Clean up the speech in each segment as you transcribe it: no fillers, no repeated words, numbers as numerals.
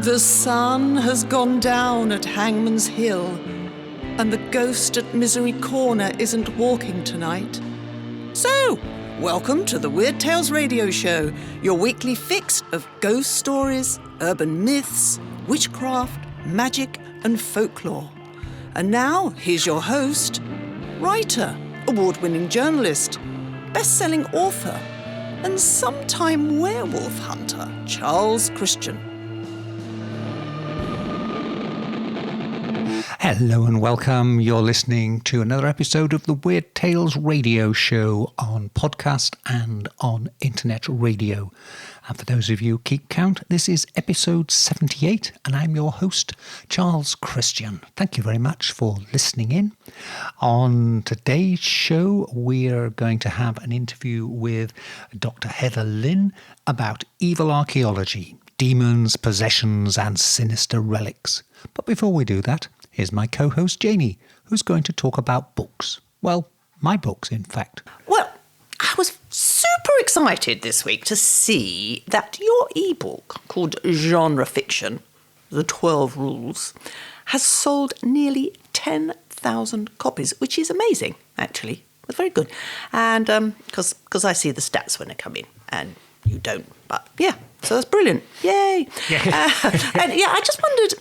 The sun has gone down at Hangman's Hill, and the ghost at Misery Corner isn't walking tonight. So, welcome to the Weird Tales Radio Show, your weekly fix of ghost stories, urban myths, witchcraft, magic, and folklore. And now, here's your host, writer, award-winning journalist, best-selling author, and sometime werewolf hunter, Charles Christian. Hello and welcome. You're listening to another episode of the Weird Tales Radio Show on podcast and on internet radio. And for those of you who keep count, this is episode 78 and I'm your host, Charles Christian. Thank you very much for listening in. On today's show, we're going to have an interview with Dr. Heather Lynn about evil archaeology, demons, possessions and sinister relics. But before we do that, here's my co-host Janie, who's going to talk about books. Well, my books, in fact. Well, I was super excited this week to see that your ebook called Genre Fiction, The 12 Rules, has sold nearly 10,000 copies, which is amazing, actually. It's very good. And because I see the stats when they come in, and you don't. But yeah, so that's brilliant. Yay. Yeah. I just wondered,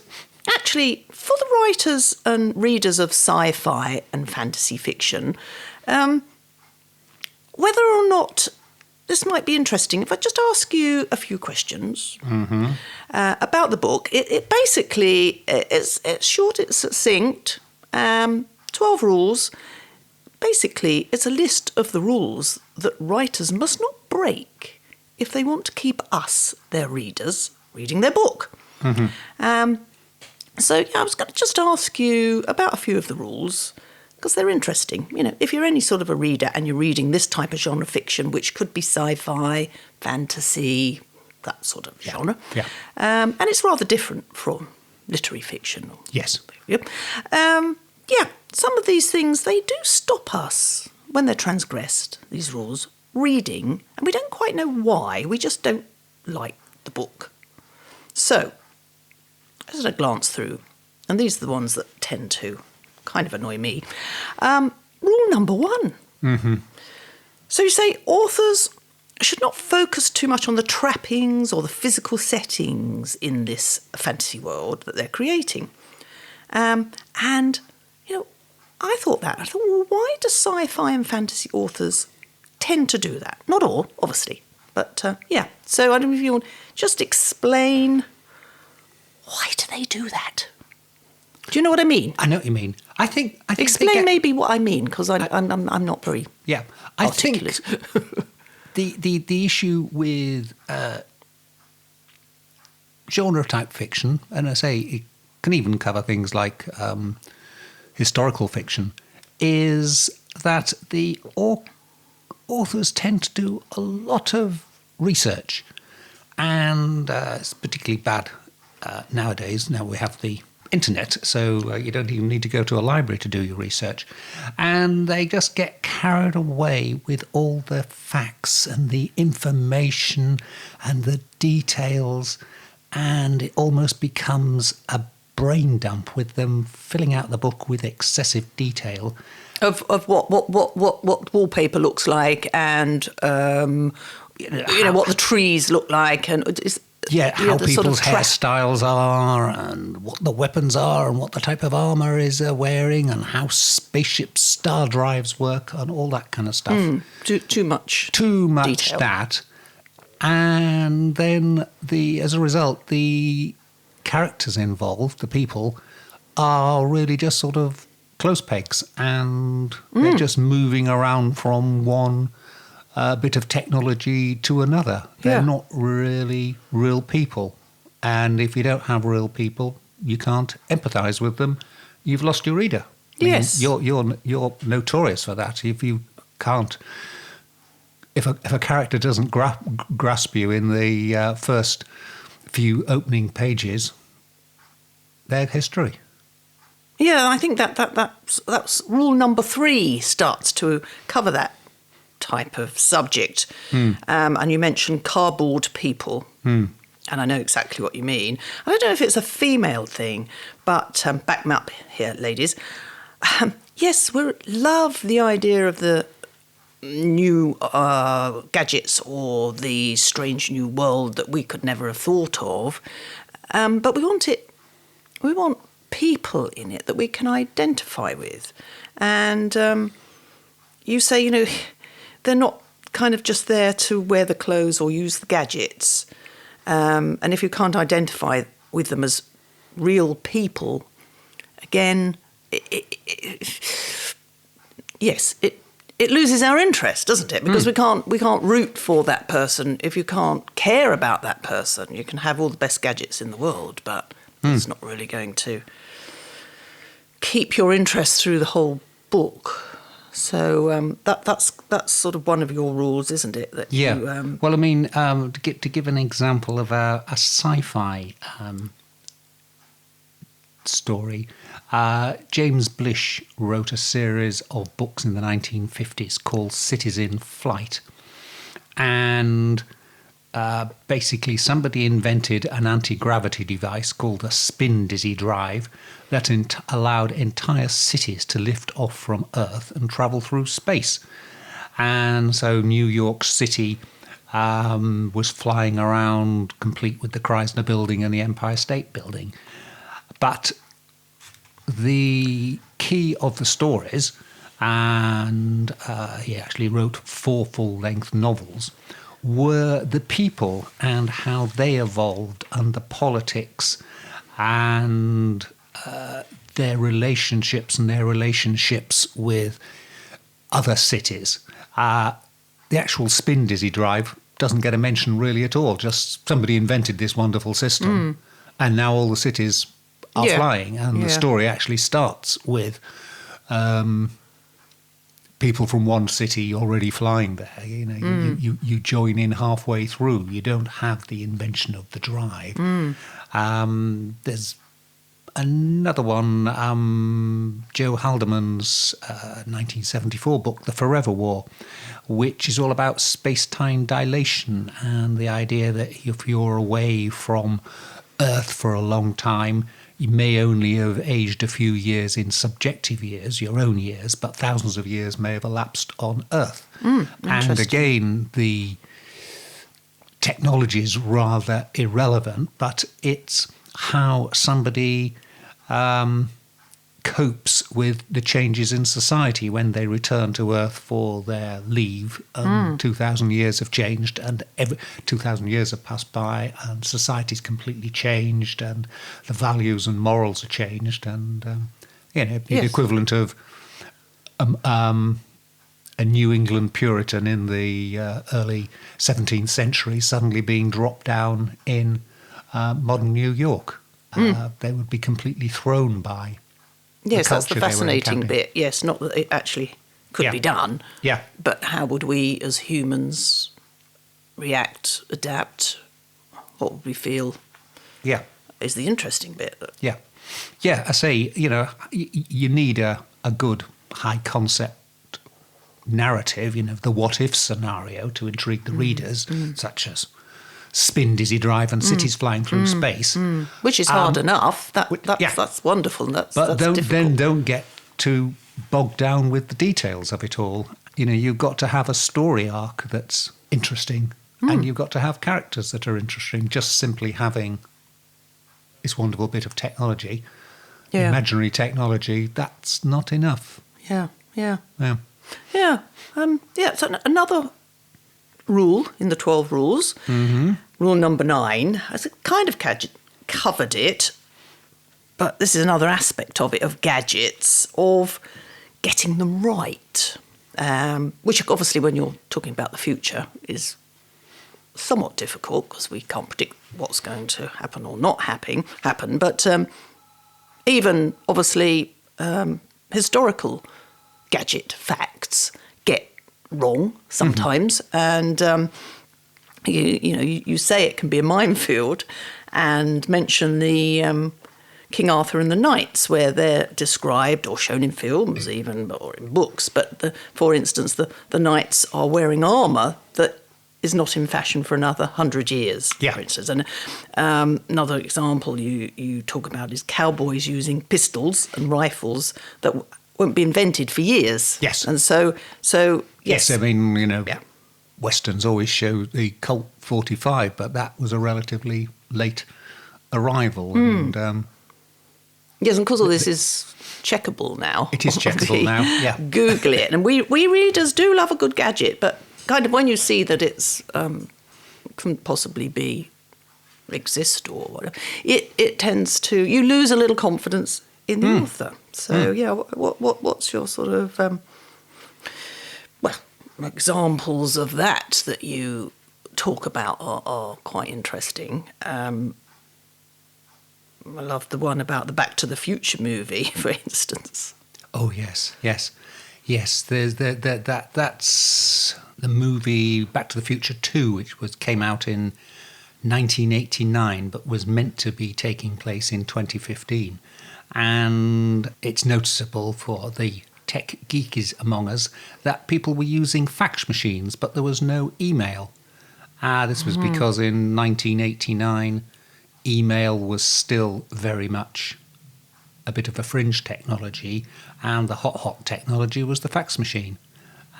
actually, for the writers and readers of sci-fi and fantasy fiction, whether or not this might be interesting, if I just ask you a few questions about the book. It basically, it's short, it's succinct, 12 rules. Basically, it's a list of the rules that writers must not break if they want to keep us, their readers, reading their book. So I was going to just ask you about a few of the rules, because they're interesting. You know, if you're any sort of a reader and you're reading this type of genre fiction, which could be sci-fi, fantasy, that sort of genre. Yeah. And it's rather different from literary fiction. Yes. Some of these things, they do stop us when they're transgressed, these rules, reading, and we don't quite know why. We just don't like the book. So, as I glance through, and these are the ones that tend to kind of annoy me. Rule number 1. So you say authors should not focus too much on the trappings or the physical settings in this fantasy world that they're creating. And, you know, I thought, well, why do sci-fi and fantasy authors tend to do that? Not all, obviously, but yeah. So I don't know if you want to just explain, why do they do that? Do you know what I mean? I know what you mean. I think explain maybe what I mean, because I'm not very articulate. think the issue with genre type fiction, and I say it can even cover things like historical fiction, is that the authors tend to do a lot of research, and it's particularly bad nowadays. Now we have the internet, so you don't even need to go to a library to do your research, and they just get carried away with all the facts and the information and the details, and it almost becomes a brain dump with them filling out the book with excessive detail of what wallpaper looks like, and what the trees look like, and how people's sort of hairstyles are, and what the weapons are, and what the type of armour is they're wearing, and how spaceship star drives work, and all that kind of stuff. Too much detail. That. And then, as a result, the characters involved, the people, are really just sort of close pegs, and they're just moving around from one bit of technology to another. They're not really real people. And if you don't have real people, you can't empathise with them. You've lost your reader. Yes. You're notorious for that. If you can't... If a character doesn't grasp you in the first few opening pages, they're history. Yeah, I think that's rule number 3 starts to cover that type of subject. And you mentioned cardboard people. and I know exactly what you mean. I don't know if it's a female thing, but back me up here, ladies. Yes, we love the idea of the new gadgets or the strange new world that we could never have thought of, but we want people in it that we can identify with. And you say, they're not kind of just there to wear the clothes or use the gadgets. And if you can't identify with them as real people, again, it loses our interest, doesn't it? Because we can't root for that person if you can't care about that person. You can have all the best gadgets in the world, but it's not really going to keep your interest through the whole book. So that's sort of one of your rules, isn't it? That you, well, I mean, to give an example of a sci-fi story, James Blish wrote a series of books in the 1950s called Cities in Flight. And basically somebody invented an anti-gravity device called a spin-dizzy drive that allowed entire cities to lift off from Earth and travel through space. And so New York City was flying around complete with the Chrysler Building and the Empire State Building. But the key of the stories, and he actually wrote 4 full-length novels, were the people and how they evolved, and the politics and their relationships with other cities. The actual spin-dizzy drive doesn't get a mention really at all. Just somebody invented this wonderful system, and now all the cities are flying, and the story actually starts with people from one city already flying there. You join in halfway through. You don't have the invention of the drive. There's another one, Joe Haldeman's 1974 book, The Forever War, which is all about space-time dilation and the idea that if you're away from Earth for a long time, you may only have aged a few years in subjective years, your own years, but thousands of years may have elapsed on Earth. And again, the technology is rather irrelevant, but it's how somebody copes with the changes in society when they return to Earth for their leave. 2,000 years have changed, and 2,000 years have passed by, and society's completely changed, and the values and morals are changed, and the equivalent of a New England Puritan in the early 17th century suddenly being dropped down in modern New York. They would be completely thrown by. Yes, that's the fascinating bit. Yes, not that it actually could be done. Yeah. But how would we as humans react, adapt? What would we feel? Yeah. Is the interesting bit. Yeah. Yeah, I say, you need a good high concept narrative, the what if scenario to intrigue the readers, such as spin-dizzy drive and cities flying through space. Which is hard enough. That's wonderful. That's difficult. Don't get too bogged down with the details of it all. You've got to have a story arc that's interesting, and you've got to have characters that are interesting. Just simply having this wonderful bit of technology, imaginary technology, that's not enough. Yeah. So another rule in the 12 rules, rule number 9, has kind of covered it, but this is another aspect of it, of gadgets, of getting them right, which obviously when you're talking about the future is somewhat difficult because we can't predict what's going to happen or not happen. But even obviously historical gadget facts get wrong sometimes, and you say it can be a minefield, and mention the King Arthur and the Knights, where they're described or shown in films even or in books, but for instance the knights are wearing armour that is not in fashion for another 100 years, for instance. And another example you talk about is cowboys using pistols and rifles that won't be invented for years. Yes. And so yes. I mean, Westerns always show the Colt 45, but that was a relatively late arrival. And yes, and of course all this is checkable now. it is checkable now, yeah. Google it. And we readers do love a good gadget, but kind of when you see that it's can possibly exist or whatever, it tends to, you lose a little confidence in the author. So what's your sort of examples of that you talk about are quite interesting. I love the one about the Back to the Future movie, for instance. Oh yes. There's that's the movie Back to the Future 2, which came out in 1989, but was meant to be taking place in 2015, and it's noticeable for the tech geekies among us that people were using fax machines, but there was no email. This was because in 1989, email was still very much a bit of a fringe technology, and the hot technology was the fax machine.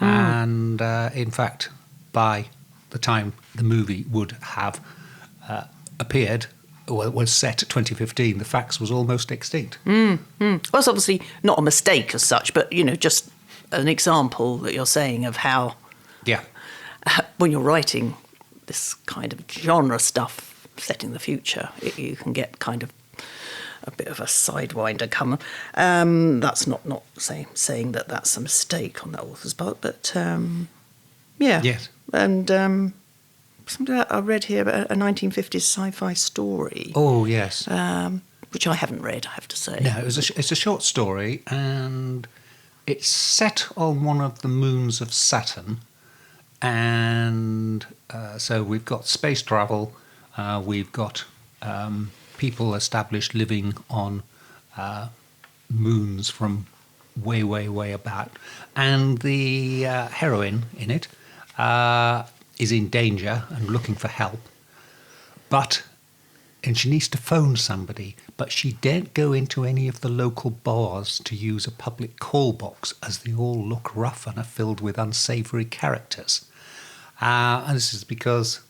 And in fact, by the time the movie would have appeared, or was set at 2015, the fax was almost extinct. Well, it's obviously not a mistake as such, but, just an example that you're saying of how, when you're writing this kind of genre stuff set in the future, you can get kind of a bit of a sidewinder come. That's not saying that that's a mistake on the author's part, but Yes. And something I read here about a 1950s sci-fi story. Oh yes. Which I haven't read, I have to say. No, it's a short story, and it's set on one of the moons of Saturn, and so we've got space travel, we've got people established living on moons from way, way, way about, and the heroine in it is in danger and looking for help, and she needs to phone somebody, but she daren't go into any of the local bars to use a public call box, as they all look rough and are filled with unsavoury characters. And this is because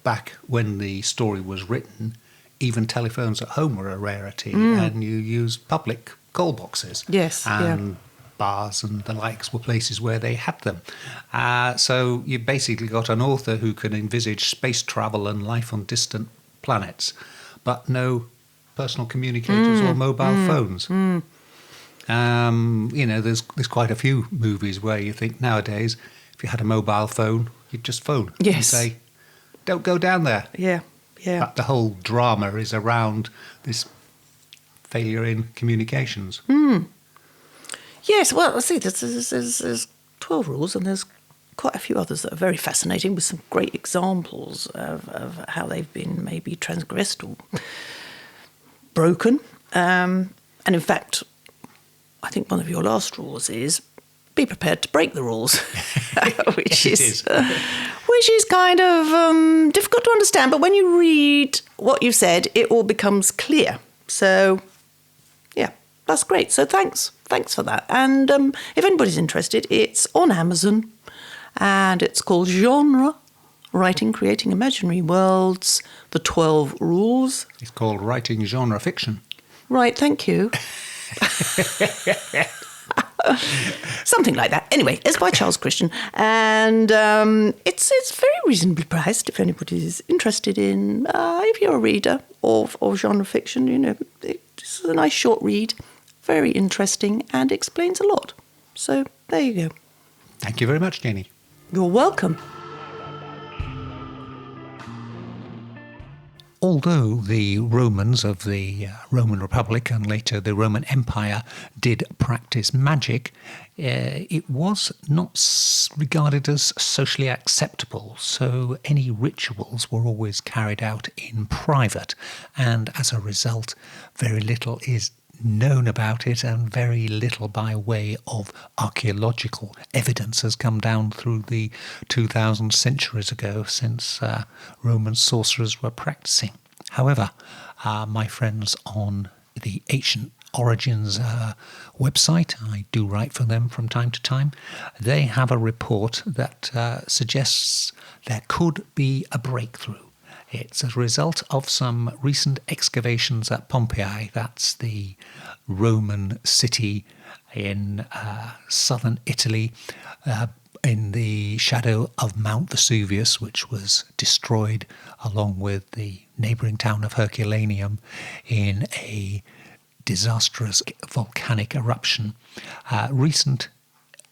back when the story was written, even telephones at home were a rarity, and you used public call boxes. Yes, and bars and the likes were places where they had them. So you basically got an author who can envisage space travel and life on distant planets, but no personal communicators or mobile phones. There's quite a few movies where you think nowadays, if you had a mobile phone, you'd just phone and say, don't go down there. Yeah. But the whole drama is around this failure in communications. Yes, well, I see, there's 12 rules, and there's quite a few others that are very fascinating, with some great examples of how they've been maybe transgressed or broken. And in fact, I think one of your last rules is be prepared to break the rules, which is kind of difficult to understand. But when you read what you've said, it all becomes clear. So, yeah, that's great. So thanks for that. And if anybody's interested, it's on Amazon, and it's called Genre: Writing, Creating Imaginary Worlds, The 12 Rules. It's called Writing Genre Fiction. Right, thank you. Something like that. Anyway, it's by Charles Christian, and it's very reasonably priced if anybody's interested in, if you're a reader of genre fiction, it's a nice short read, very interesting, and explains a lot. So there you go. Thank you very much, Janie. You're welcome. Although the Romans of the Roman Republic and later the Roman Empire did practice magic, it was not regarded as socially acceptable, so any rituals were always carried out in private, and as a result, very little is known about it, and very little by way of archaeological evidence has come down through the 2,000 centuries ago since Roman sorcerers were practicing. However, my friends on the Ancient Origins website, I do write for them from time to time, they have a report that suggests there could be a breakthrough. It's a result of some recent excavations at Pompeii. That's the Roman city in southern Italy, in the shadow of Mount Vesuvius, which was destroyed along with the neighbouring town of Herculaneum in a disastrous volcanic eruption. Recent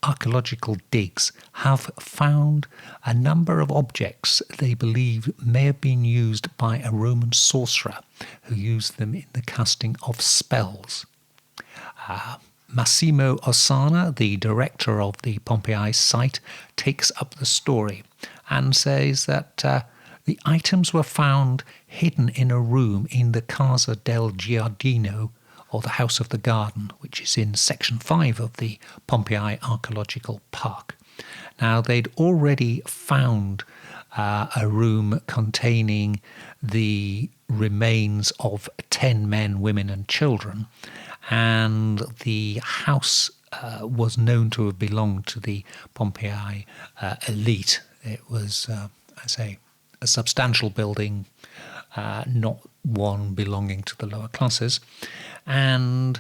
archaeological digs have found a number of objects they believe may have been used by a Roman sorcerer who used them in the casting of spells. Massimo Ossana, the director of the Pompeii site, takes up the story and says that the items were found hidden in a room in the Casa del Giardino, or the House of the Garden, which is in Section 5 of the Pompeii Archaeological Park. Now, they'd already found a room containing the remains of 10 men, women and children, and the house was known to have belonged to the Pompeii elite. It was, a substantial building, not one belonging to the lower classes. And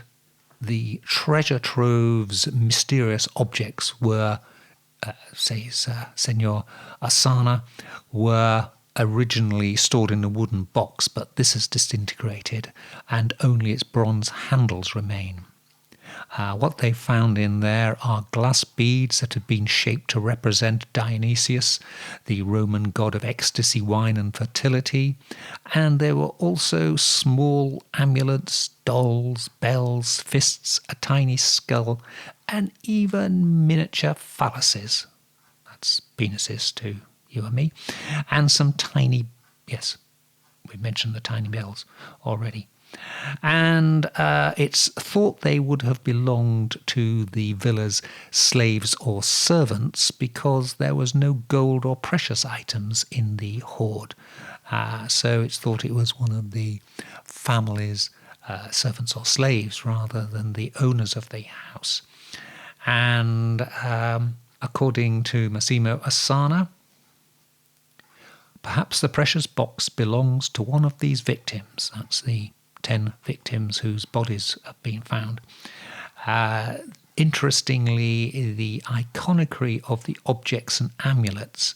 the treasure trove's mysterious objects were, says Senor Asana, were originally stored in a wooden box, but this has disintegrated and only its bronze handles remain. What they found in there are glass beads that had been shaped to represent Dionysius, the Roman god of ecstasy, wine and fertility, and there were also small amulets, dolls, bells, fists, a tiny skull, and even miniature phalluses. That's penises to you and me, and some tiny, yes, we mentioned the tiny bells already. And it's thought they would have belonged to the villa's slaves or servants because there was no gold or precious items in the hoard. So it's thought it was one of the family's servants or slaves rather than the owners of the house. And according to Massimo Asana, perhaps the precious box belongs to one of these victims. That's the 10 victims whose bodies have been found. Interestingly, the iconography of the objects and amulets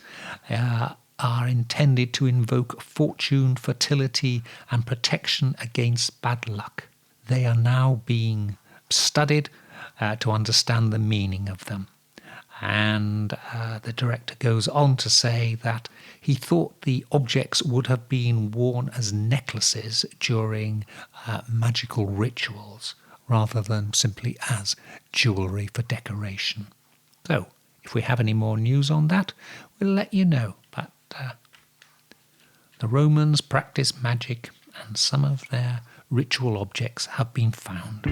are intended to invoke fortune, fertility, and protection against bad luck. They are now being studied to understand the meaning of them. And the director goes on to say that he thought the objects would have been worn as necklaces during magical rituals rather than simply as jewellery for decoration. So, if we have any more news on that, we'll let you know. But the Romans practiced magic, and some of their ritual objects have been found.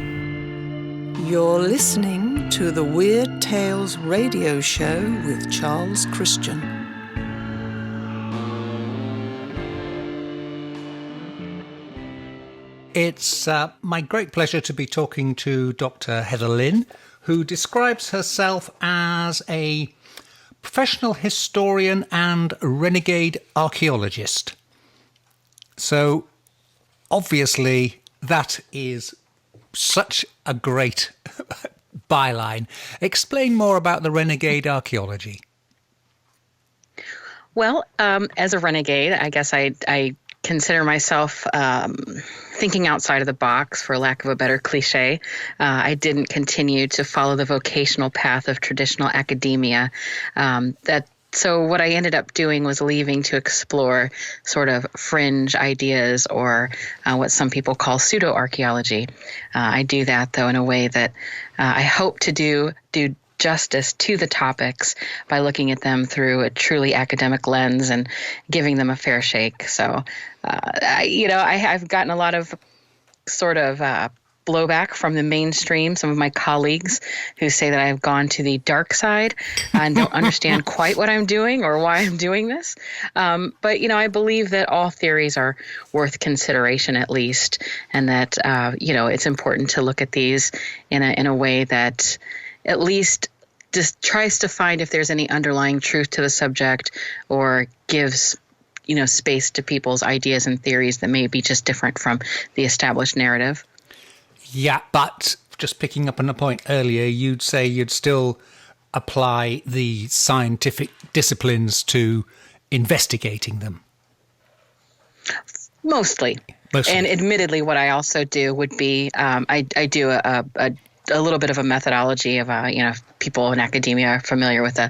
You're listening to the Weird Tales radio show with Charles Christian. It's my great pleasure to be talking to Dr. Heather Lynn, who describes herself as a professional historian and renegade archaeologist. So, obviously, that is such a great byline. Explain more about the renegade archaeology. Well, as a renegade, I guess I consider myself thinking outside of the box, for lack of a better cliche. I didn't continue to follow the vocational path of traditional academia. So what I ended up doing was leaving to explore sort of fringe ideas, or what some people call pseudo-archaeology. I do that, though, in a way that I hope to do justice to the topics by looking at them through a truly academic lens and giving them a fair shake. So, I've gotten a lot of sort of blowback from the mainstream, some of my colleagues who say that I've gone to the dark side and don't understand quite what I'm doing or why I'm doing this. But, I believe that all theories are worth consideration at least, and that, it's important to look at these in a way that at least just tries to find if there's any underlying truth to the subject, or gives space to people's ideas and theories that may be just different from the established narrative. Yeah, but just picking up on the point earlier, you'd say you'd still apply the scientific disciplines to investigating them. Mostly. And admittedly, what I also do would be I do a little bit of a methodology of, people in academia are familiar with the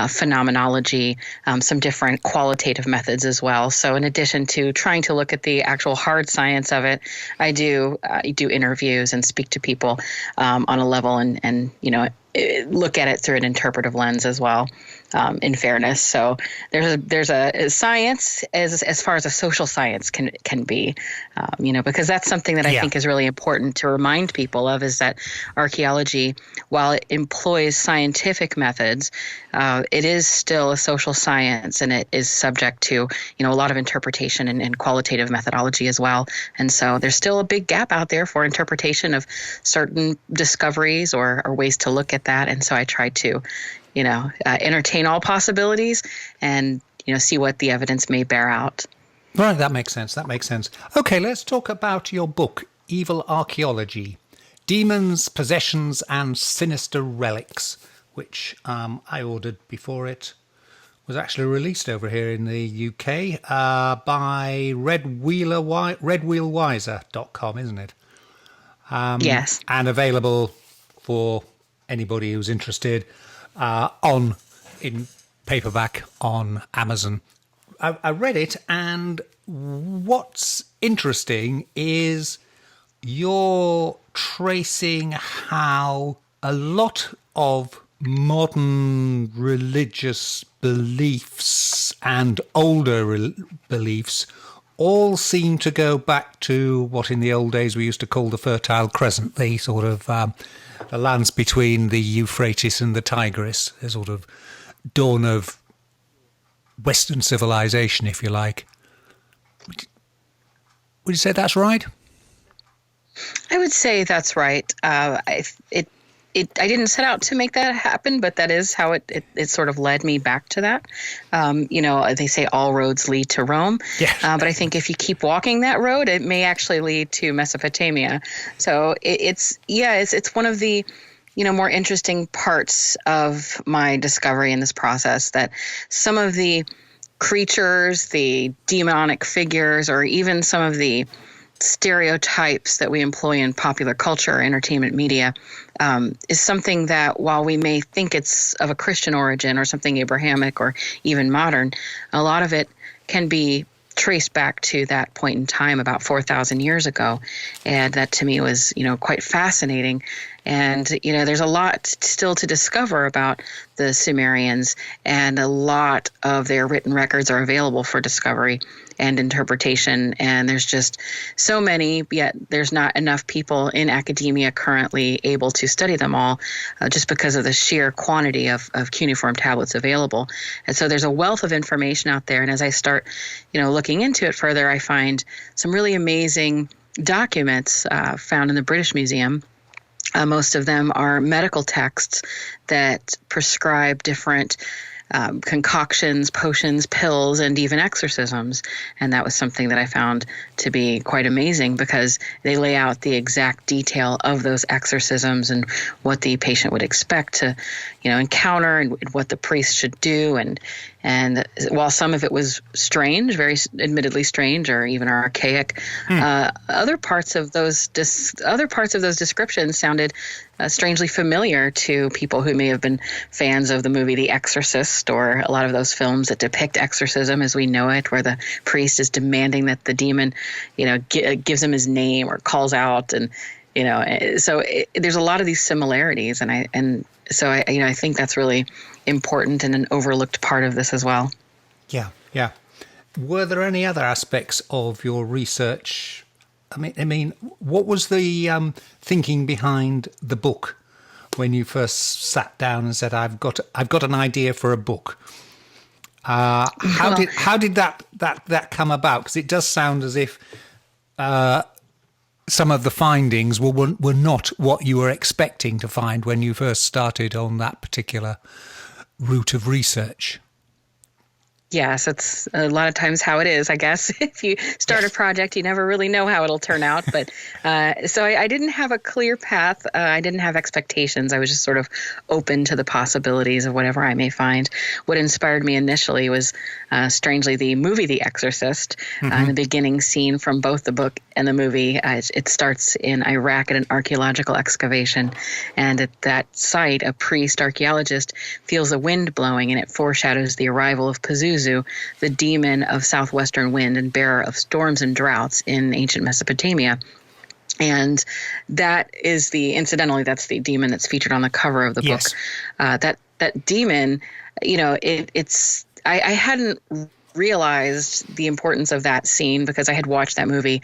phenomenology, some different qualitative methods as well. So in addition to trying to look at the actual hard science of it, I do interviews and speak to people on a level and look at it through an interpretive lens as well, in fairness. So there's a science as far as a social science can be, because that's something that I think is really important to remind people of, is that archaeology, while it employs scientific methods, it is still a social science, and it is subject to, a lot of interpretation and qualitative methodology as well. And so there's still a big gap out there for interpretation of certain discoveries or ways to look at that. And so I try to, entertain all possibilities and, see what the evidence may bear out. Right, that makes sense. Okay, let's talk about your book, Evil Archaeology, Demons, Possessions and Sinister Relics, which I ordered before it was actually released over here in the UK by redwheelwiser.com, isn't it? Yes. And available for anybody who's interested in paperback on Amazon. I read it, and what's interesting is you're tracing how a lot of modern religious beliefs and older beliefs all seem to go back to what in the old days we used to call the Fertile Crescent, the sort of the lands between the Euphrates and the Tigris, the sort of dawn of Western civilization, if you like. Would you say that's right? I would say that's right. I didn't set out to make that happen, but that is how it sort of led me back to that. They say all roads lead to Rome. Yeah. But I think if you keep walking that road, it may actually lead to Mesopotamia. So it's one of the, more interesting parts of my discovery in this process, that some of the creatures, the demonic figures, or even some of the stereotypes that we employ in popular culture or entertainment media is something that, while we may think it's of a Christian origin or something Abrahamic or even modern, a lot of it can be traced back to that point in time about 4,000 years ago. And that to me was, quite fascinating. And, there's a lot still to discover about the Sumerians, and a lot of their written records are available for discovery and interpretation. And there's just so many, yet there's not enough people in academia currently able to study them all, just because of the sheer quantity of cuneiform tablets available. And so there's a wealth of information out there. And as I start, looking into it further, I find some really amazing documents found in the British Museum. Most of them are medical texts that prescribe different concoctions, potions, pills, and even exorcisms. And that was something that I found to be quite amazing, because they lay out the exact detail of those exorcisms and what the patient would expect to, encounter, and what the priest should do. And while some of it was strange, very admittedly strange, or even archaic, other parts of those descriptions sounded strangely familiar to people who may have been fans of the movie The Exorcist, or a lot of those films that depict exorcism as we know it, where the priest is demanding that the demon, gives him his name or calls out, and so there's a lot of these similarities, and so I think that's really important and an overlooked part of this as well. Yeah. Were there any other aspects of your research I mean, what was the thinking behind the book when you first sat down and said, "I've got an idea for a book"? How did that come about? Because it does sound as if some of the findings were not what you were expecting to find when you first started on that particular route of research. Yes, that's a lot of times how it is, I guess. If you start a project, you never really know how it'll turn out. But so I didn't have a clear path. I didn't have expectations. I was just sort of open to the possibilities of whatever I may find. What inspired me initially was, strangely, the movie The Exorcist. The beginning scene from both the book and the movie, it starts in Iraq at an archaeological excavation. And at that site, a priest archaeologist feels a wind blowing, and it foreshadows the arrival of Pazuzu, the demon of southwestern wind and bearer of storms and droughts in ancient Mesopotamia. And that is incidentally, that's the demon that's featured on the cover of the book. That demon, I hadn't realized the importance of that scene because I had watched that movie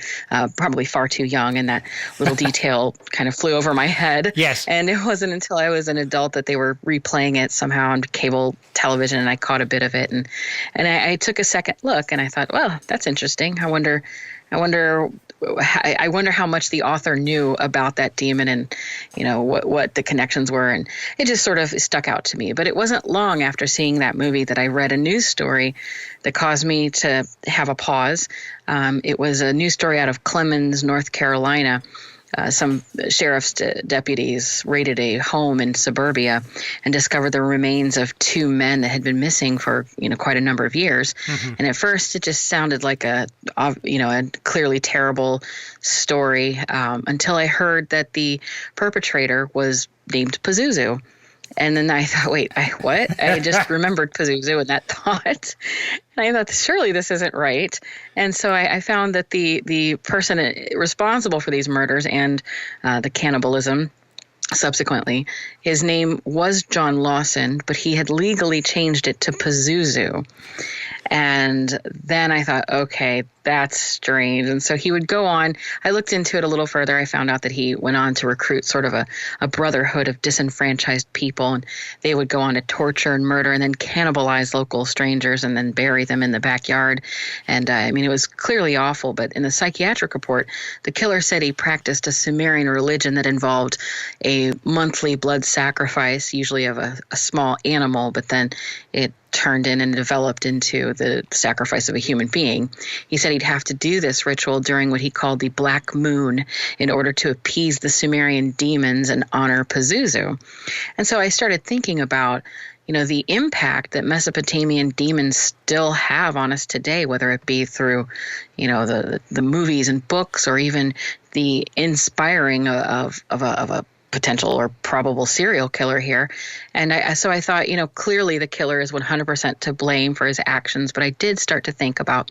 probably far too young, and that little detail kind of flew over my head. Yes. And it wasn't until I was an adult that they were replaying it somehow on cable television, and I caught a bit of it. And I took a second look, and I thought, well, that's interesting. I wonder how much the author knew about that demon and, what the connections were. And it just sort of stuck out to me. But it wasn't long after seeing that movie that I read a news story that caused me to have a pause. It was a news story out of Clemens, North Carolina. Some sheriff's deputies raided a home in suburbia and discovered the remains of two men that had been missing for quite a number of years. And at first, it just sounded like a clearly terrible story until I heard that the perpetrator was named Pazuzu. And then I thought, wait, what? I just remembered Pazuzu in that thought. And I thought, surely this isn't right. And so I found that the person responsible for these murders and the cannibalism subsequently, his name was John Lawson, but he had legally changed it to Pazuzu. And then I thought, okay, that's strange. And so he would go on. I looked into it a little further. I found out that he went on to recruit sort of a brotherhood of disenfranchised people. And they would go on to torture and murder and then cannibalize local strangers and then bury them in the backyard. And it was clearly awful. But in the psychiatric report, the killer said he practiced a Sumerian religion that involved a monthly blood sacrifice, usually of a small animal, but then it turned in and developed into the sacrifice of a human being. He said he'd have to do this ritual during what he called the Black Moon in order to appease the Sumerian demons and honor Pazuzu. And so I started thinking about, the impact that Mesopotamian demons still have on us today, whether it be through, the movies and books or even the inspiring of a potential or probable serial killer here. And so I thought, clearly the killer is 100% to blame for his actions, but I did start to think about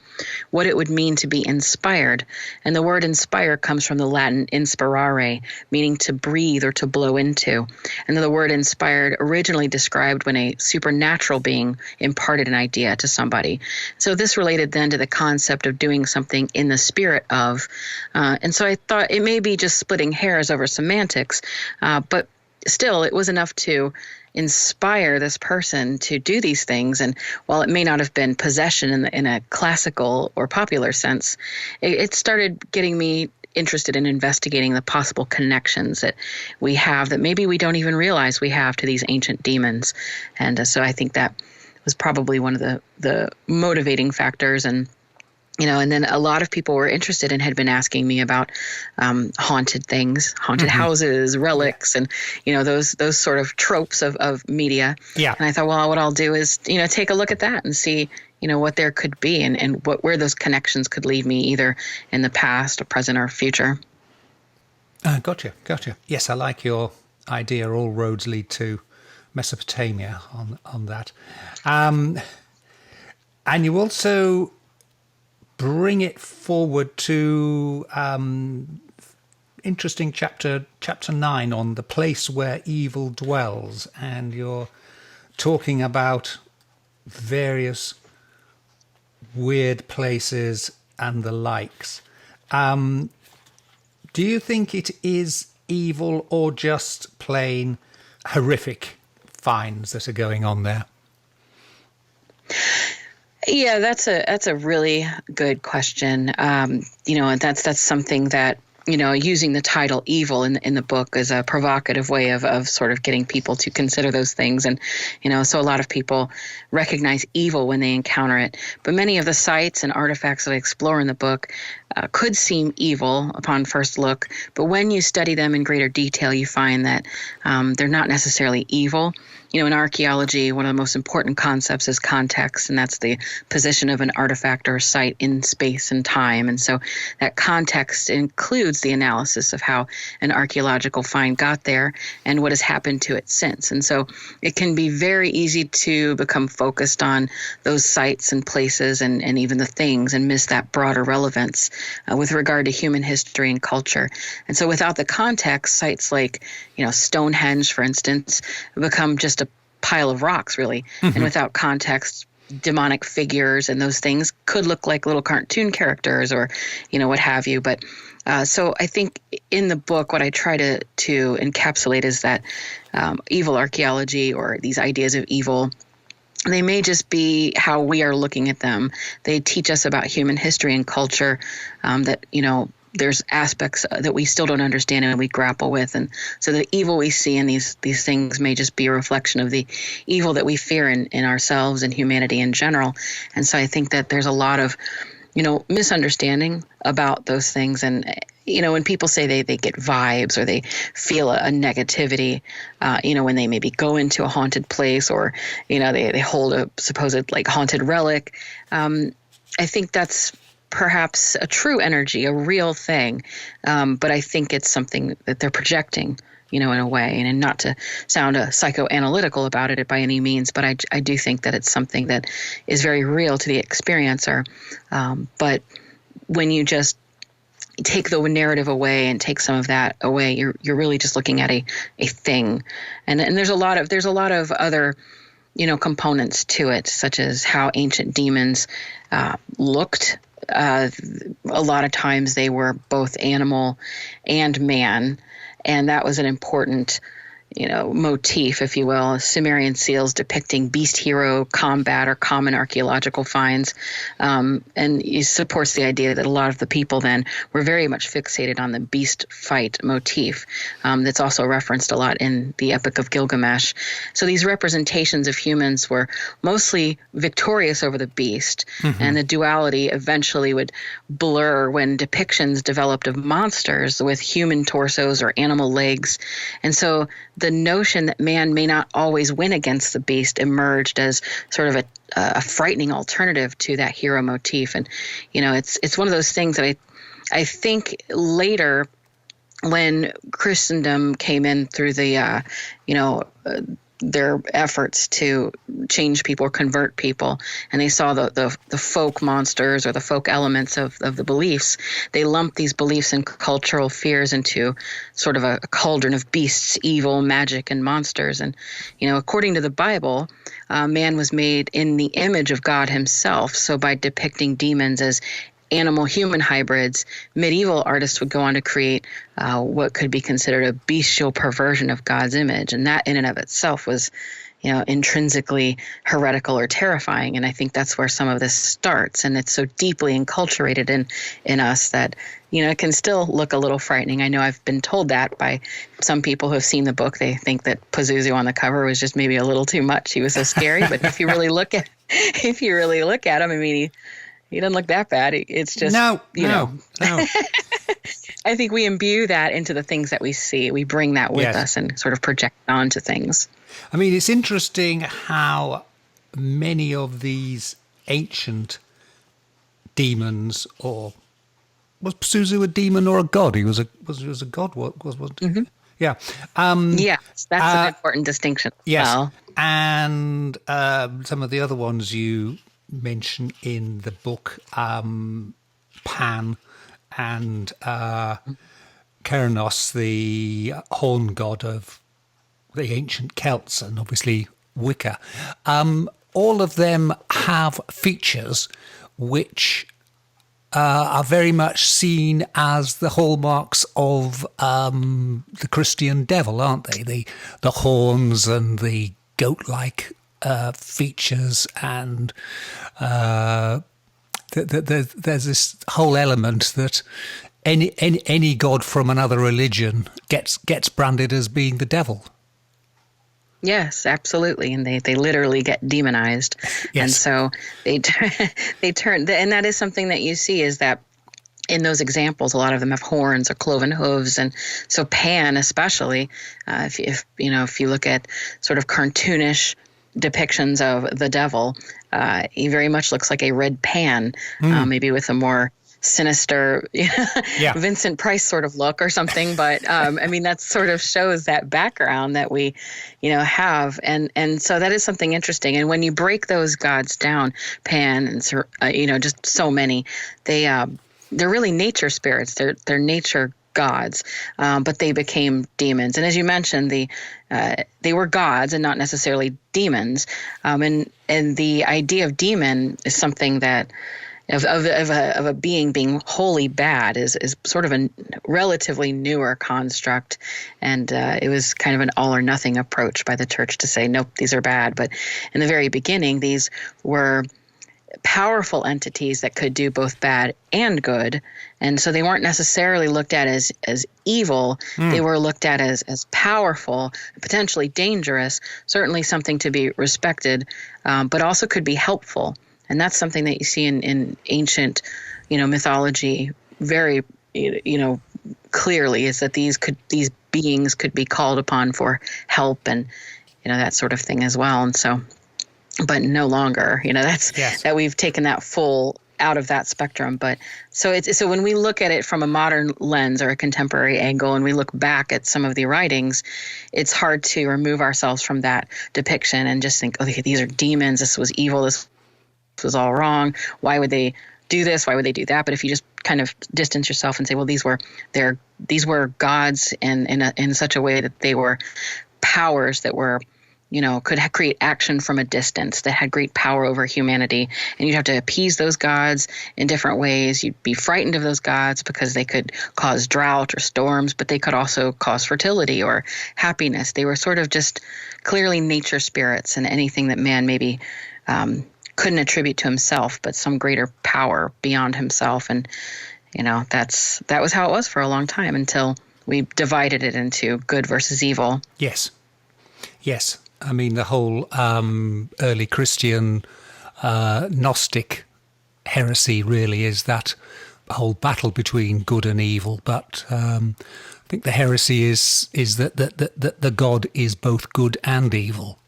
what it would mean to be inspired. And the word inspire comes from the Latin inspirare, meaning to breathe or to blow into. And the word inspired originally described when a supernatural being imparted an idea to somebody. So this related then to the concept of doing something in the spirit of. And so I thought it may be just splitting hairs over semantics, but still, it was enough to inspire this person to do these things. And while it may not have been possession in a classical or popular sense, it started getting me interested in investigating the possible connections that we have that maybe we don't even realize we have to these ancient demons. And so I think that was probably one of the motivating factors. And and then a lot of people were interested and had been asking me about haunted things, haunted houses, relics, and, those sort of tropes of media. Yeah. And I thought, well, what I'll do is, take a look at that and see, what there could be and where those connections could lead me either in the past or present or future. Gotcha. Yes, I like your idea. All roads lead to Mesopotamia on that. And you also bring it forward to interesting chapter 9 on the place where evil dwells, and you're talking about various weird places and the likes. Do you think it is evil or just plain horrific finds that are going on there? Yeah, that's a really good question. And that's something that, using the title evil in the book is a provocative way of sort of getting people to consider those things. And, so a lot of people recognize evil when they encounter it. But many of the sites and artifacts that I explore in the book could seem evil upon first look. But when you study them in greater detail, you find that they're not necessarily evil. In archaeology, one of the most important concepts is context, and that's the position of an artifact or a site in space and time. And so that context includes the analysis of how an archaeological find got there and what has happened to it since. And so it can be very easy to become focused on those sites and places and even the things and miss that broader relevance with regard to human history and culture. And so without the context, sites like, Stonehenge, for instance, become just a pile of rocks, really. Mm-hmm. And without context, demonic figures and those things could look like little cartoon characters or, what have you. But so I think in the book, what I try to encapsulate is that evil archaeology, or these ideas of evil, they may just be how we are looking at them. They teach us about human history and culture that, there's aspects that we still don't understand and we grapple with. And so the evil we see in these things may just be a reflection of the evil that we fear in ourselves and humanity in general. And so I think that there's a lot of, misunderstanding about those things. And, when people say they get vibes or they feel a negativity, when they maybe go into a haunted place or, they hold a supposed like haunted relic, I think that's perhaps a true energy, a real thing. But I think it's something that they're projecting, in a way, and not to sound psychoanalytical about it by any means, but I do think that it's something that is very real to the experiencer. But when you just take the narrative away and take some of that away, you're really just looking at a thing. And there's a lot of other components to it, such as how ancient demons looked. A lot of times they were both animal and man, and that was an important motif, if you will. Sumerian seals depicting beast hero combat or common archaeological finds. And it supports the idea that a lot of the people then were very much fixated on the beast fight motif. That's also referenced a lot in the Epic of Gilgamesh. So these representations of humans were mostly victorious over the beast, and the duality eventually would blur when depictions developed of monsters with human torsos or animal legs. And so the notion that man may not always win against the beast emerged as sort of a frightening alternative to that hero motif. And, it's one of those things that I think later when Christendom came in through the, their efforts to change people or convert people, and they saw the folk monsters or the folk elements of the beliefs, they lumped these beliefs and cultural fears into sort of a cauldron of beasts, evil, magic, and monsters. And, according to the Bible, man was made in the image of God himself. So by depicting demons as animal-human hybrids, medieval artists would go on to create what could be considered a bestial perversion of God's image. And that in and of itself was, intrinsically heretical or terrifying. And I think that's where some of this starts. And it's so deeply enculturated in us that, it can still look a little frightening. I know I've been told that by some people who have seen the book. They think that Pazuzu on the cover was just maybe a little too much. He was so scary. But if you really look at him, I mean, he doesn't look that bad. It's just, no. I think we imbue that into the things that we see. We bring that with us and sort of project onto things. I mean, it's interesting how many of these ancient demons, or was Pazuzu a demon or a god? He was a god. What was? Mm-hmm. Yeah. Yes, that's an important distinction. Yes, well. And some of the other ones you mention in the book, Pan and Keranos, the horn god of the ancient Celts, and obviously Wicca. All of them have features which are very much seen as the hallmarks of the Christian devil, aren't they? The horns and the goat-like features, and there's this whole element that any god from another religion gets branded as being the devil. Yes, absolutely, and they literally get demonized, Yes. and so they turn, and that is something that you see, is that in those examples, a lot of them have horns or cloven hooves, and so Pan, especially, if you look at sort of cartoonish depictions of the devil, he very much looks like a red pan, maybe with a more sinister, Vincent Price sort of look or something. But I mean, that sort of shows that background that we, have, and so that is something interesting. And when you break those gods down, Pan and just so many, they're really nature spirits. They're nature gods, but they became demons. And as you mentioned, they were gods and not necessarily demons. And the idea of demon is something that of a being wholly bad is sort of a relatively newer construct, and it was kind of an all or nothing approach by the church to say, nope, these are bad. But in the very beginning, these were powerful entities that could do both bad and good, and so they weren't necessarily looked at as evil. They were looked at as powerful, potentially dangerous, certainly something to be respected, but also could be helpful. And that's something that you see in ancient, mythology very, clearly, is that these beings could be called upon for help and, that sort of thing as well. And so, but no longer, that we've taken that full out of that spectrum. But so when we look at it from a modern lens or a contemporary angle, and we look back at some of the writings, it's hard to remove ourselves from that depiction and just think, okay, these are demons. This was evil. This was all wrong. Why would they do this? Why would they do that? But if you just kind of distance yourself and say, well, these were gods in such a way that they were powers that were, could create action from a distance, that had great power over humanity. And you'd have to appease those gods in different ways. You'd be frightened of those gods because they could cause drought or storms, but they could also cause fertility or happiness. They were sort of just clearly nature spirits, and anything that man maybe couldn't attribute to himself, but some greater power beyond himself. And, that was how it was for a long time until we divided it into good versus evil. Yes. I mean, the whole early Christian Gnostic heresy really is that whole battle between good and evil. But I think the heresy is that the God is both good and evil,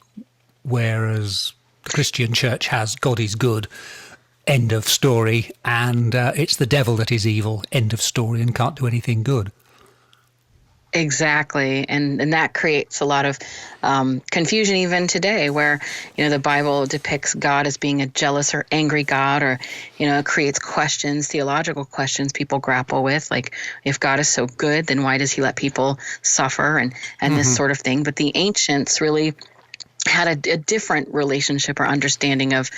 whereas the Christian church has God is good, end of story, and it's the devil that is evil, end of story, and can't do anything good. Exactly, and that creates a lot of confusion even today, where the Bible depicts God as being a jealous or angry God, or it creates questions, theological questions people grapple with, like, if God is so good, then why does he let people suffer and this sort of thing. But the ancients really had a different relationship or understanding of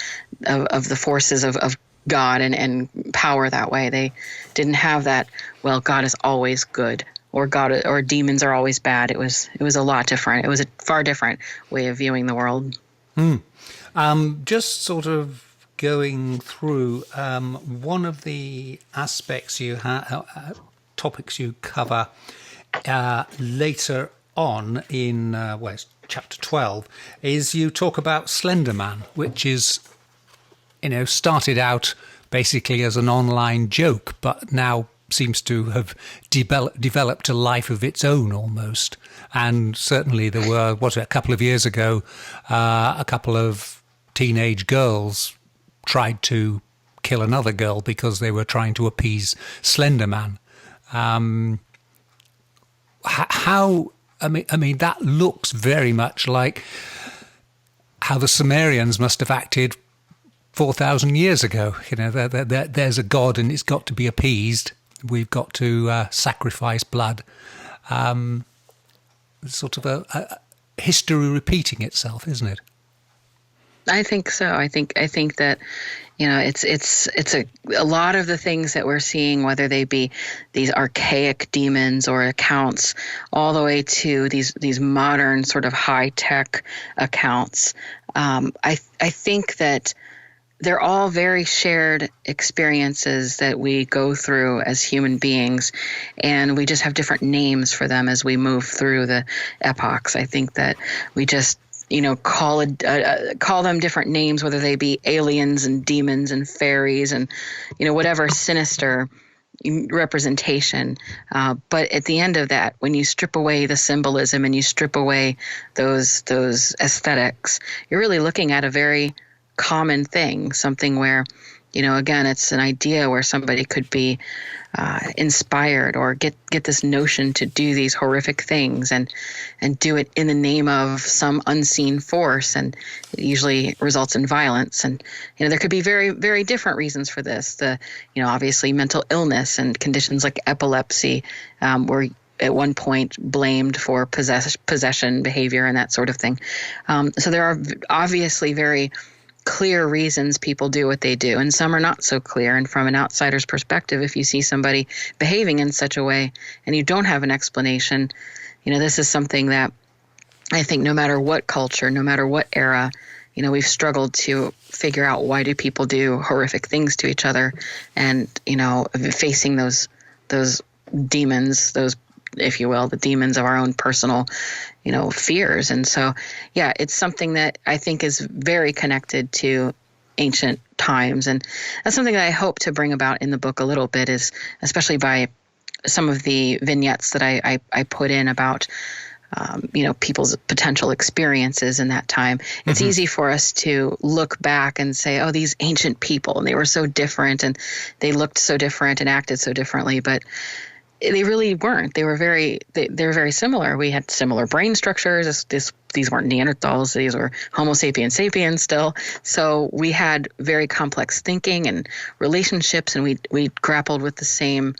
the forces of God and power that way. They didn't have that, well, God is always good, or God or demons are always bad. It was a lot different. It was a far different way of viewing the world. Just sort of going through one of the aspects topics you cover later on in it's chapter 12, is you talk about Slender Man, which is, started out basically as an online joke, but now seems to have developed a life of its own almost. And certainly there were, a couple of years ago, a couple of teenage girls tried to kill another girl because they were trying to appease Slender Man. How... I mean, that looks very much like how the Sumerians must have acted 4,000 years ago. There's a god and it's got to be appeased. We've got to sacrifice blood. Sort of a history repeating itself, isn't it? I think so. I think that, it's a lot of the things that we're seeing, whether they be these archaic demons or accounts, all the way to these modern sort of high tech accounts. I think that they're all very shared experiences that we go through as human beings, and we just have different names for them as we move through the epochs. I think that we just call them different names, whether they be aliens and demons and fairies and whatever sinister representation. But at the end of that, when you strip away the symbolism and you strip away those aesthetics, you're really looking at a very common thing, something where, again, it's an idea where somebody could be inspired or get this notion to do these horrific things and do it in the name of some unseen force, and it usually results in violence. And there could be very, very different reasons for this. Obviously mental illness and conditions like epilepsy were at one point blamed for possession behavior and that sort of thing. So there are obviously very clear reasons people do what they do, and some are not so clear. And from an outsider's perspective, if you see somebody behaving in such a way and you don't have an explanation, this is something that I think no matter what culture, no matter what era, we've struggled to figure out, why do people do horrific things to each other, and facing those demons, those, if you will, the demons of our own personal fears. And so, yeah, it's something that I think is very connected to ancient times. And that's something that I hope to bring about in the book a little bit, is especially by some of the vignettes that I put in about, people's potential experiences in that time. It's easy for us to look back and say, oh, these ancient people, and they were so different and they looked so different and acted so differently. But they really weren't. They were very similar. We had similar brain structures. These weren't Neanderthals. These were Homo sapiens sapiens still. So we had very complex thinking and relationships, and we grappled with the same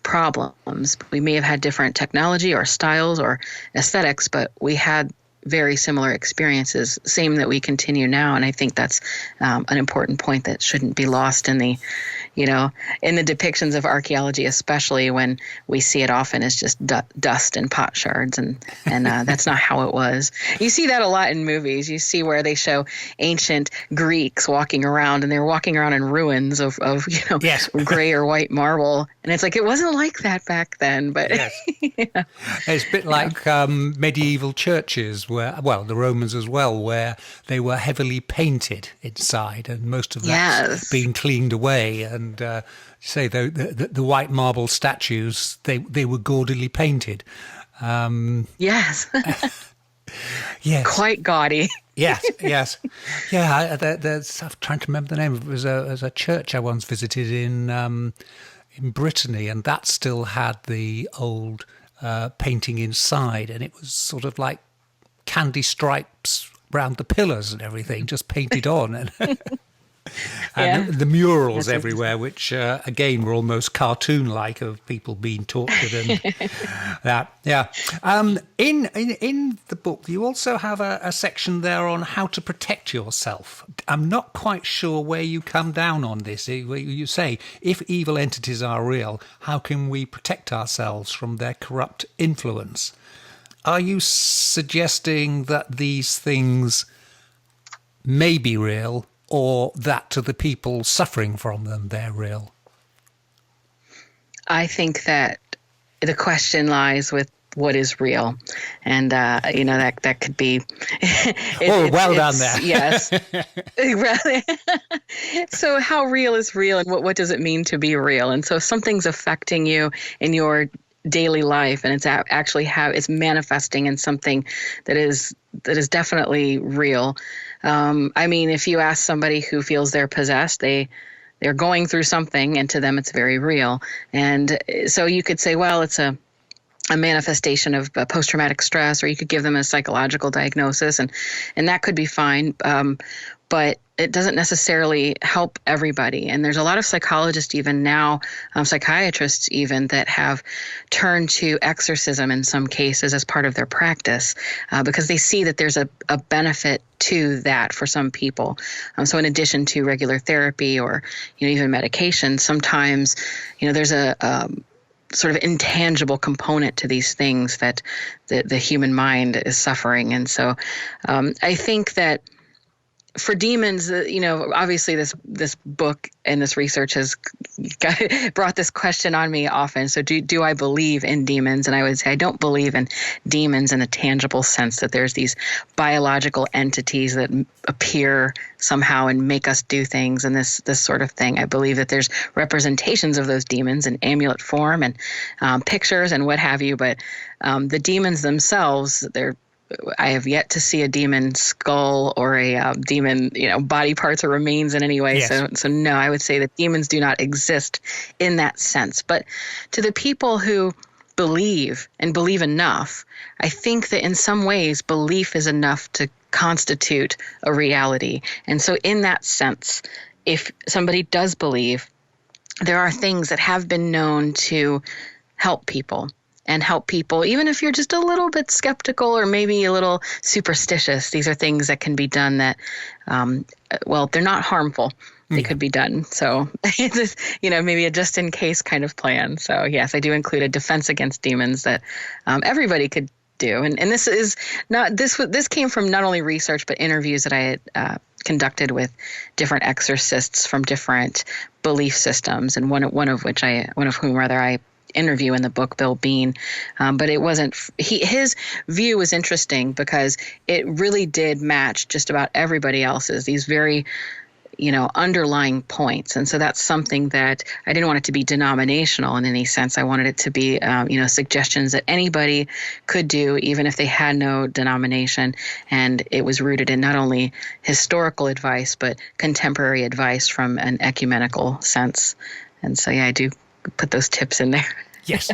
problems. We may have had different technology or styles or aesthetics, but we had very similar experiences, same that we continue now. And I think that's an important point that shouldn't be lost in the depictions of archaeology, especially when we see it often as just dust and pot shards, and that's not how it was. You see that a lot in movies. You see where they show ancient Greeks walking around, and they're walking around in ruins of yes. gray or white marble, and it's like, it wasn't like that back then. But yes. It's a bit like medieval churches, where, well, the Romans as well, where they were heavily painted inside, and most of that's been cleaned away. And say the white marble statues, they were gaudily painted. Yes. Yes. Quite gaudy. Yes. Yeah. I'm trying to remember the name. It was a church I once visited in Brittany, and that still had the old painting inside, and it was sort of like candy stripes round the pillars and everything, just painted on. And and the murals everywhere, which again were almost cartoon-like, of people being tortured and that. Yeah. In the book, you also have a section there on how to protect yourself. I'm not quite sure where you come down on this. Where you say, if evil entities are real, how can we protect ourselves from their corrupt influence? Are you suggesting that these things may be real, or that to the people suffering from them, they're real? I think that the question lies with what is real, and that could be. Well done there. Yes. So how real is real, and what does it mean to be real? And so if something's affecting you in your daily life, and it's actually it's manifesting in something that is definitely real. I mean, if you ask somebody who feels they're possessed, they're going through something, and to them it's very real. And so you could say, well, it's a manifestation of post-traumatic stress, or you could give them a psychological diagnosis, and that could be fine. but it doesn't necessarily help everybody. And there's a lot of psychologists even now, psychiatrists even, that have turned to exorcism in some cases as part of their practice because they see that there's a benefit to that for some people. So in addition to regular therapy or even medication, sometimes there's a sort of intangible component to these things that the human mind is suffering. And so I think that for demons, obviously this book and this research has brought this question on me often. So do I believe in demons? And I would say I don't believe in demons in a tangible sense, that there's these biological entities that appear somehow and make us do things and this sort of thing. I believe that there's representations of those demons in amulet form and pictures and what have you. But the demons themselves, I have yet to see a demon skull or a demon, body parts or remains in any way. Yes. So no, I would say that demons do not exist in that sense. But to the people who believe and believe enough, I think that in some ways belief is enough to constitute a reality. And so in that sense, if somebody does believe, there are things that have been known to help people. And help people, even if you're just a little bit skeptical or maybe a little superstitious. These are things that can be done that, they're not harmful. They could be done. So it's just, maybe a just in case kind of plan. So yes, I do include a defense against demons that everybody could do. And this is not this came from not only research but interviews that I had conducted with different exorcists from different belief systems, and one of whom I interview in the book, Bill Bean. But it wasn't, his view was interesting because it really did match just about everybody else's, these very, underlying points. And so that's something that I didn't want it to be denominational in any sense. I wanted it to be, suggestions that anybody could do, even if they had no denomination. And it was rooted in not only historical advice, but contemporary advice from an ecumenical sense. And so, I do put those tips in there. Yes.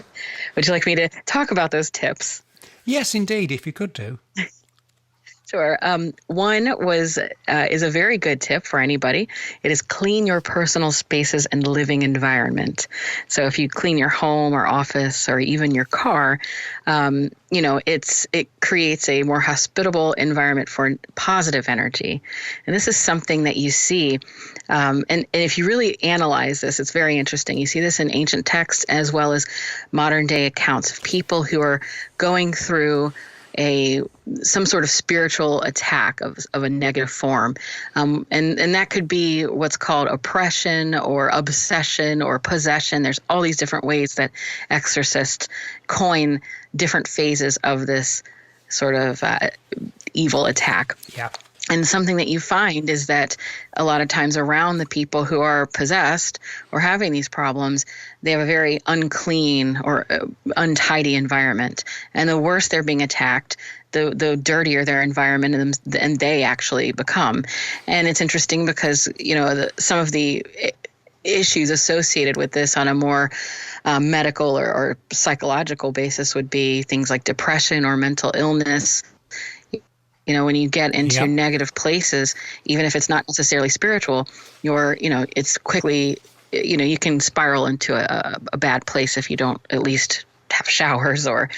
Would you like me to talk about those tips? Yes, indeed, if you could do. Sure. One is a very good tip for anybody. It is clean your personal spaces and living environment. So if you clean your home or office or even your car, it creates a more hospitable environment for positive energy. And this is something that you see. And if you really analyze this, it's very interesting. You see this in ancient texts as well as modern day accounts of people who are going through some sort of spiritual attack of a negative form. And that could be what's called oppression or obsession or possession. There's all these different ways that exorcists coin different phases of this sort of evil attack. Yeah. And something that you find is that a lot of times around the people who are possessed or having these problems, they have a very unclean or untidy environment. And the worse they're being attacked, the dirtier their environment and they actually become. And it's interesting because, some of the issues associated with this on a more medical or psychological basis would be things like depression or mental illness. When you get into negative places, even if it's not necessarily spiritual, it's quickly, you can spiral into a bad place if you don't at least have showers or,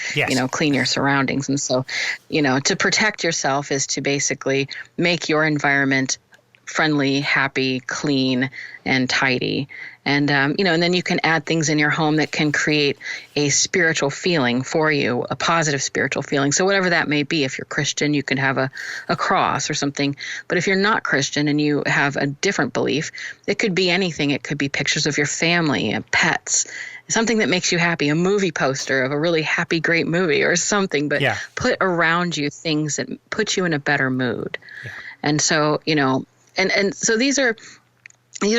clean your surroundings. And so, to protect yourself is to basically make your environment friendly, happy, clean, and tidy. And, and then you can add things in your home that can create a spiritual feeling for you, a positive spiritual feeling. So whatever that may be, if you're Christian, you can have a cross or something. But if you're not Christian and you have a different belief, it could be anything. It could be pictures of your family and pets, something that makes you happy, a movie poster of a really happy, great movie or something. But put around you things that put you in a better mood. Yeah. And so, and so these are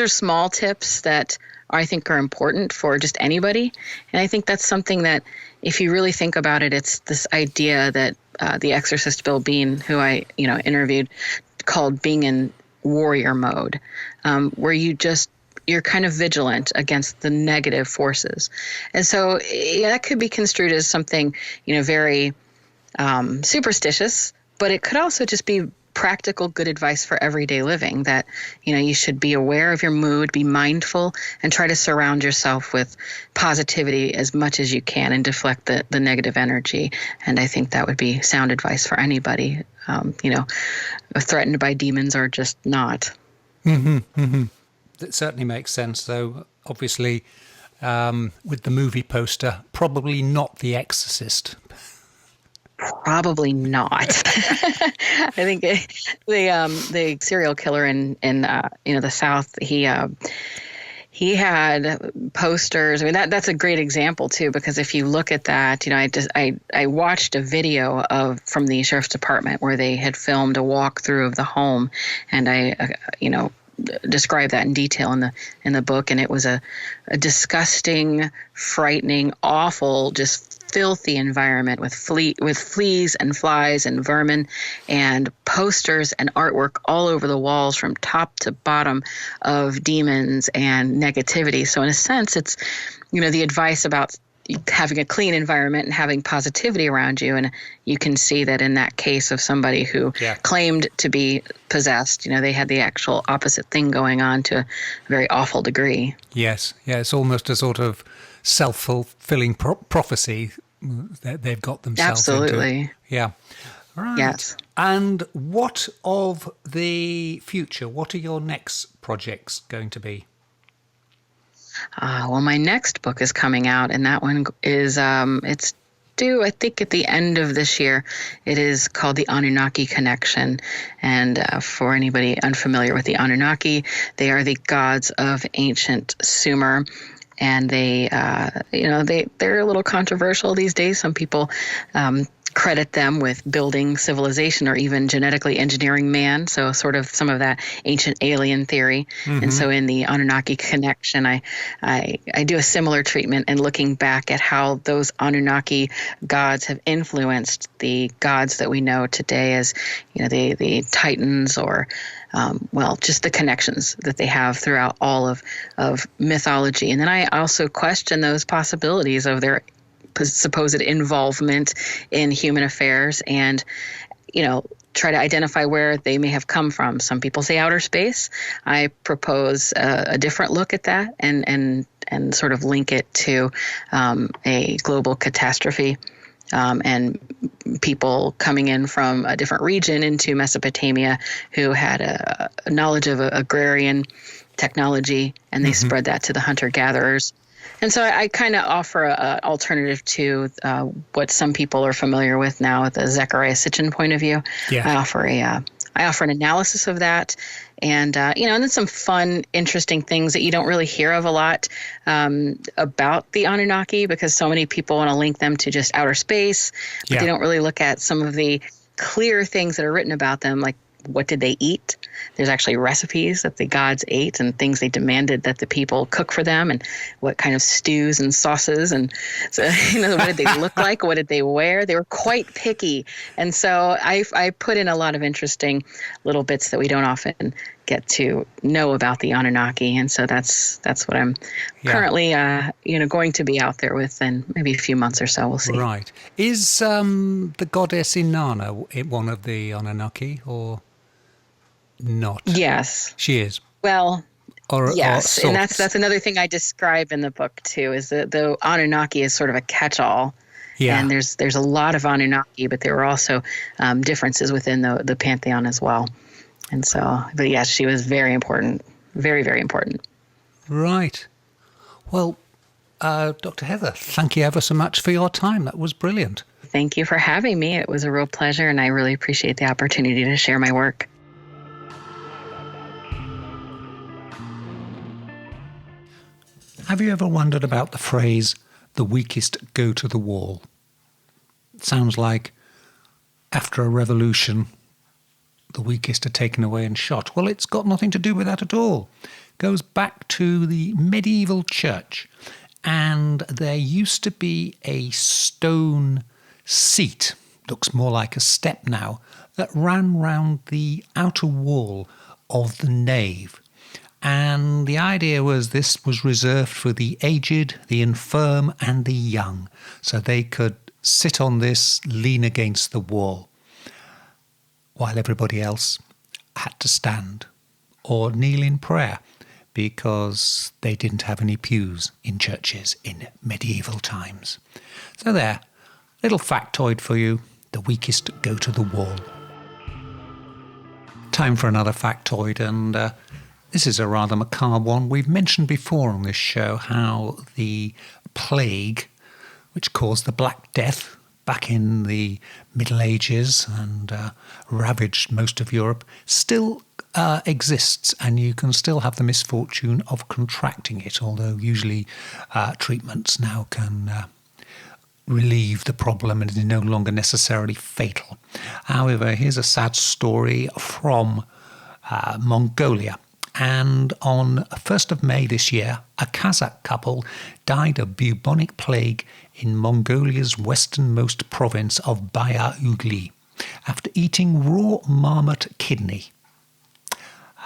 small tips that I think are important for just anybody. And I think that's something that if you really think about it, it's this idea that the exorcist Bill Bean, who I interviewed, called being in warrior mode, where you're kind of vigilant against the negative forces. And so that could be construed as something, very superstitious, but it could also just be practical good advice for everyday living, that, you should be aware of your mood, be mindful, and try to surround yourself with positivity as much as you can and deflect the negative energy. And I think that would be sound advice for anybody, threatened by demons or just not. It certainly makes sense, though. Obviously, with the movie poster, probably not The Exorcist. Probably not. I think the serial killer in the South, he had posters. I mean, that's a great example too, because if you look at that, I watched a video from the sheriff's department where they had filmed a walkthrough of the home, and I describe that in detail in the book, and it was a disgusting, frightening, awful, just filthy environment with fleas and flies and vermin, and posters and artwork all over the walls from top to bottom of demons and negativity. So in a sense, it's the advice about having a clean environment and having positivity around you. And you can see that in that case of somebody who claimed to be possessed, they had the actual opposite thing going on to a very awful degree. Yes. Yeah. It's almost a sort of self-fulfilling prophecy that they've got themselves Absolutely. into. Yeah. Right. Yes. And what of the future? What are your next projects going to be? Well, my next book is coming out, and that one is it's due, I think, at the end of this year. It is called The Anunnaki Connection. And for anybody unfamiliar with the Anunnaki, they are the gods of ancient Sumer. And they're a little controversial these days. Some people credit them with building civilization or even genetically engineering man. So sort of some of that ancient alien theory. Mm-hmm. And so in the Anunnaki Connection, I do a similar treatment and looking back at how those Anunnaki gods have influenced the gods that we know today as, the Titans or just the connections that they have throughout all of mythology. And then I also question those possibilities of their supposed involvement in human affairs and, try to identify where they may have come from. Some people say outer space. I propose a different look at that and sort of link it to a global catastrophe. And people coming in from a different region into Mesopotamia who had a knowledge of agrarian technology, and they spread that to the hunter-gatherers. And so I kind of offer an alternative to what some people are familiar with now with the Zecharia Sitchin point of view. Yeah. I offer an analysis of that, and and then some fun, interesting things that you don't really hear of a lot about the Anunnaki, because so many people want to link them to just outer space, but they don't really look at some of the clear things that are written about them, like what did they eat? There's actually recipes that the gods ate and things they demanded that the people cook for them, and what kind of stews and sauces, and so, what did they look like? What did they wear? They were quite picky. And so I put in a lot of interesting little bits that we don't often get to know about the Anunnaki. And so that's what I'm currently, going to be out there with in maybe a few months or so. We'll see. Right. Is the goddess Inanna one of the Anunnaki or not? Yes. She is. Well, yes. Or and that's another thing I describe in the book too, is that the Anunnaki is sort of a catch-all. Yeah. And there's a lot of Anunnaki, but there were also differences within the pantheon as well. And so, but yes, she was very important, very, very important. Right. Well, Dr. Heather, thank you ever so much for your time. That was brilliant. Thank you for having me. It was a real pleasure, and I really appreciate the opportunity to share my work. Have you ever wondered about the phrase, the weakest go to the wall? It sounds like after a revolution, the weakest are taken away and shot. Well, it's got nothing to do with that at all. It goes back to the medieval church, and there used to be a stone seat, looks more like a step now, that ran round the outer wall of the nave. And the idea was this was reserved for the aged, the infirm, and the young, so they could sit on this, lean against the wall. while everybody else had to stand or kneel in prayer because they didn't have any pews in churches in medieval times. So there, little factoid for you, the weakest go to the wall. Time for another factoid, and this is a rather macabre one. We've mentioned before on this show how the plague, which caused the Black Death back in the Middle Ages and ravaged most of Europe, still exists, and you can still have the misfortune of contracting it, although usually treatments now can relieve the problem and is no longer necessarily fatal. However, here's a sad story from Mongolia. And on 1st of May this year, a Kazakh couple died of bubonic plague in Mongolia's westernmost province of Bayaugli after eating raw marmot kidney.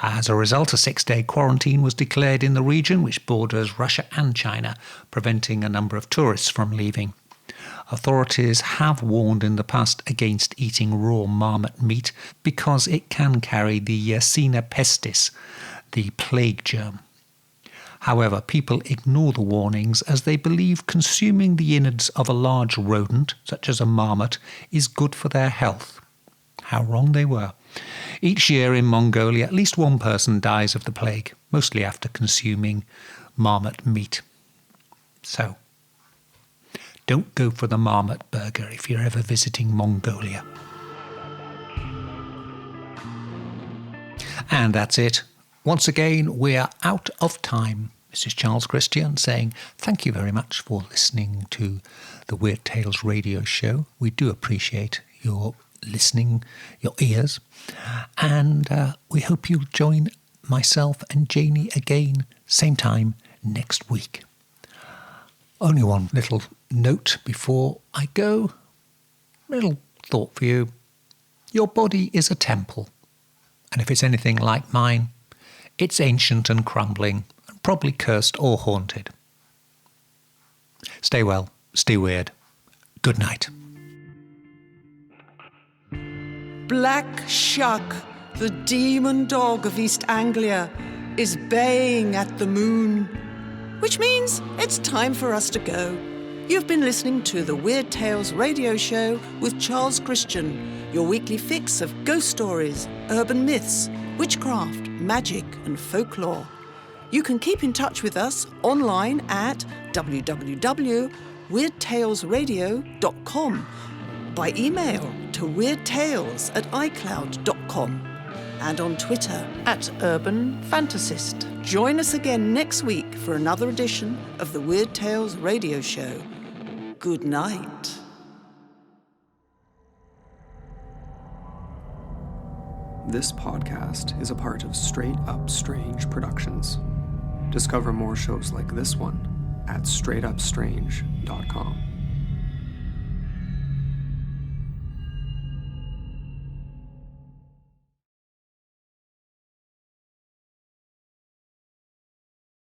As a result, a 6-day quarantine was declared in the region, which borders Russia and China, preventing a number of tourists from leaving. Authorities have warned in the past against eating raw marmot meat because it can carry the Yersinia pestis, the plague germ. However, people ignore the warnings as they believe consuming the innards of a large rodent, such as a marmot, is good for their health. How wrong they were. Each year in Mongolia, at least one person dies of the plague, mostly after consuming marmot meat. So, don't go for the marmot burger if you're ever visiting Mongolia. And that's it. Once again, we're out of time. This is Charles Christian saying thank you very much for listening to the Weird Tales radio show. We do appreciate your listening, your ears. And we hope you'll join myself and Janie again, same time next week. Only one little note before I go. Little thought for you. Your body is a temple. And if it's anything like mine, it's ancient and crumbling, and probably cursed or haunted. Stay well, stay weird. Good night. Black Shuck, the demon dog of East Anglia, is baying at the moon, which means it's time for us to go. You've been listening to the Weird Tales radio show with Charles Christian, your weekly fix of ghost stories, urban myths, witchcraft, magic and folklore. You can keep in touch with us online at www.weirdtalesradio.com, by email to weirdtales@icloud.com, and on Twitter @urbanfantasist. Join us again next week for another edition of the Weird Tales radio show. Good night. This podcast is a part of Straight Up Strange Productions. Discover more shows like this one at straightupstrange.com.